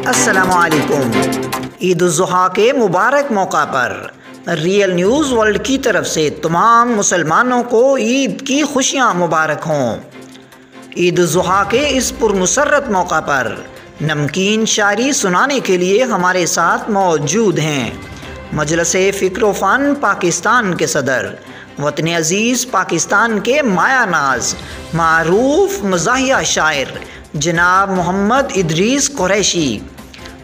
अस्सलामुअलैकुम। ईद उल ज़ुहा के मुबारक मौका पर रियल न्यूज़ वर्ल्ड की तरफ से तमाम मुसलमानों को ईद की खुशियाँ मुबारक हों। ईद उल ज़ुहा के इस पुरमसरत मौका पर नमकीन शायरी सुनाने के लिए हमारे साथ मौजूद हैं मजलिस फ़िक्र फ़न पाकिस्तान के सदर, वतन अज़ीज़ पाकिस्तान के माया नाज, मारूफ मज़ाहिया शायर जनाब मोहम्मद इदरीस कुरैशी।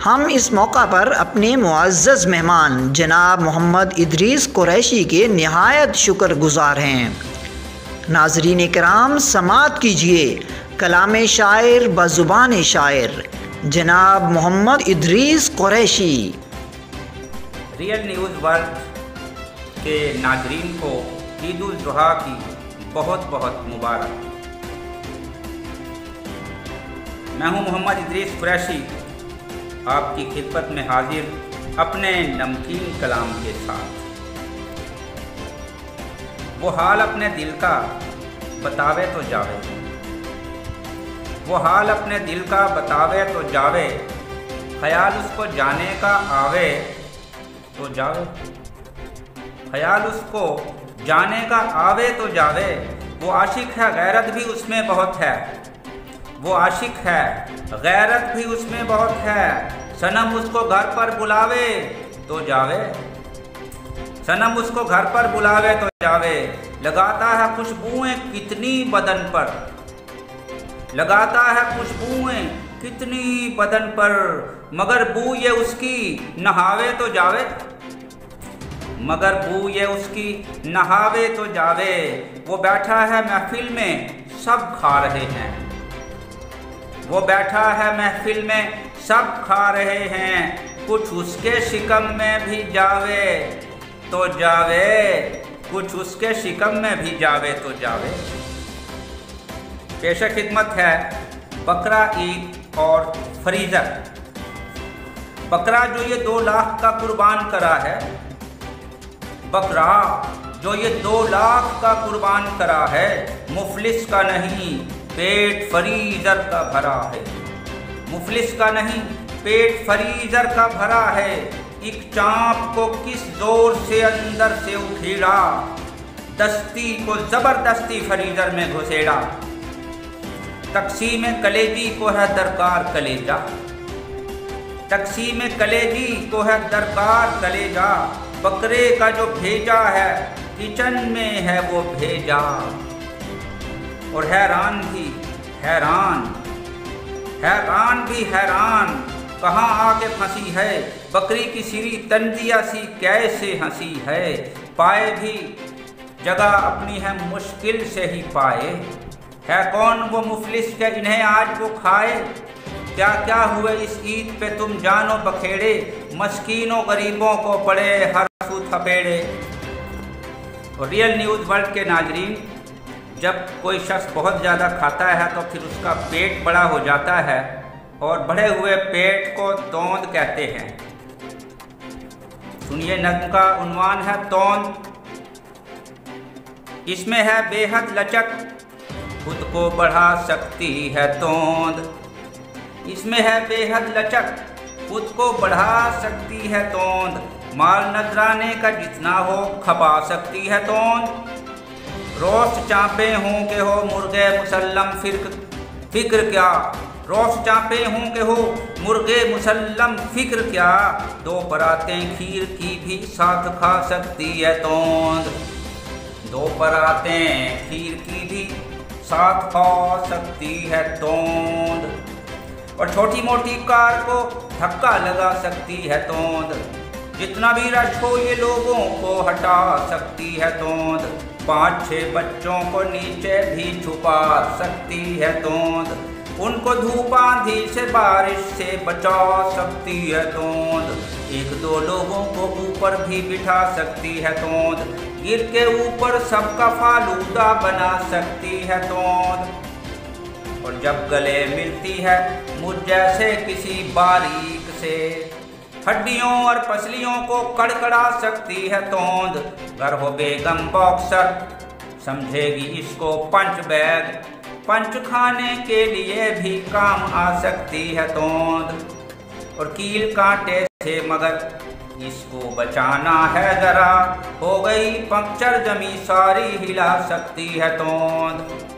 हम इस मौका पर अपने मुअज़्ज़ज़ मेहमान जनाब मोहम्मद इदरीस कुरैशी के निहायत शुक्रगुज़ार हैं। नाज़रीन किराम, समाअत कीजिए कलाम शायर बज़ुबान शायर जनाब मोहम्मद इदरीस कुरैशी। रियल न्यूज़ वर्ल्ड के नाज़रीन को ईद उल ज़ुहा की बहुत बहुत मुबारक। मैं हूं मोहम्मद इदरीस कुरैशी, आपकी खिदमत में हाजिर अपने नमकीन कलाम के साथ। वो हाल अपने दिल का बतावे तो जावे, वो हाल अपने दिल का बतावे तो जावे, ख्याल उसको जाने का आवे तो जावे, ख्याल उसको जाने का आवे तो जावे। वो आशिक है, गैरत भी उसमें बहुत है, वो आशिक है, गैरत भी उसमें बहुत है। सनम उसको घर पर बुलावे तो जावे, सनम उसको घर पर बुलावे तो जावे। लगाता है खुशबुएं कितनी बदन पर, लगाता है खुशबुएं कितनी बदन पर, मगर बू ये उसकी नहावे तो जावे, मगर बू ये उसकी नहावे तो जावे। वो बैठा है महफिल में सब खा रहे हैं, वो बैठा है महफिल में सब खा रहे हैं, कुछ उसके शिकम में भी जावे तो जावे, कुछ उसके शिकम में भी जावे तो जावे। पेश खिदमत है बकरा ईद और फ्रीज़र। बकरा जो ये 2 लाख का कुर्बान करा है, बकरा जो ये 2 लाख का कुर्बान करा है, मुफलिस का नहीं पेट फ्रीज़र का भरा है, मुफलिस का नहीं पेट फ्रीज़र का भरा है। एक चाँप को किस जोर से अंदर से उखेड़ा, दस्ती को ज़बरदस्ती फ्रीज़र में घुसेड़ा। तक़सीम कलेजी को है दरकार कलेजा, तक़सीम कलेजी को है दरकार कलेजा। बकरे का जो भेजा है किचन में है वो भेजा, और हैरान भी हैरान, हैरान भी हैरान, कहाँ आके फंसी है बकरी की सिरी तंजिया सी कैसे हंसी है। पाए भी जगह अपनी है मुश्किल से ही पाए, है कौन वो मुफलिस के इन्हें आज वो खाए। क्या क्या हुए इस ईद पे तुम जानो बखेड़े, मस्कीनों गरीबों को पड़े हर सू थपेड़े। और रियल न्यूज़ वर्ल्ड के नाजरीन, जब कोई शख्स बहुत ज़्यादा खाता है तो फिर उसका पेट बड़ा हो जाता है, और बढ़े हुए पेट को तोंद कहते हैं। सुनिए, नज़्म का उन्वान है तोंद। इसमें है बेहद लचक, खुद को बढ़ा सकती है तोंद। इसमें है बेहद लचक, खुद को बढ़ा सकती है तोंद। माल नजराने का जितना हो खपा सकती है तोंद। रोस्ट चाँपे हों के हो मुर्गे मुसल्लम फिक्र क्या, रोस्ट चाँपे हों के हो मुर्गे मुसल्लम फिक्र क्या। 2 परातें खीर की भी साथ खा सकती है तोंद, 2 परातें खीर की भी साथ खा सकती है तोंद। और छोटी मोटी कार को धक्का लगा सकती है तोंद। जितना भी रश हो ये लोगों को हटा सकती है तोंद। 5-6 बच्चों को नीचे भी छुपा सकती है तोंद। उनको धूप आंधी से बारिश से बचा सकती है तोंद। 1-2 लोगों को ऊपर भी बिठा सकती है तोंद। गिर के ऊपर सबका फालूदा बना सकती है तोंद। और जब गले मिलती है मुझ जैसे किसी बारीक से, हड्डियों और पसलियों को कड़कड़ा सकती है तोंद। घर हो बेगम बॉक्सर समझेगी इसको पंच बैग, पंच खाने के लिए भी काम आ सकती है तोंद। और कील कांटे से, मगर इसको बचाना है जरा, हो गई पंक्चर जमी सारी हिला सकती है तोंद।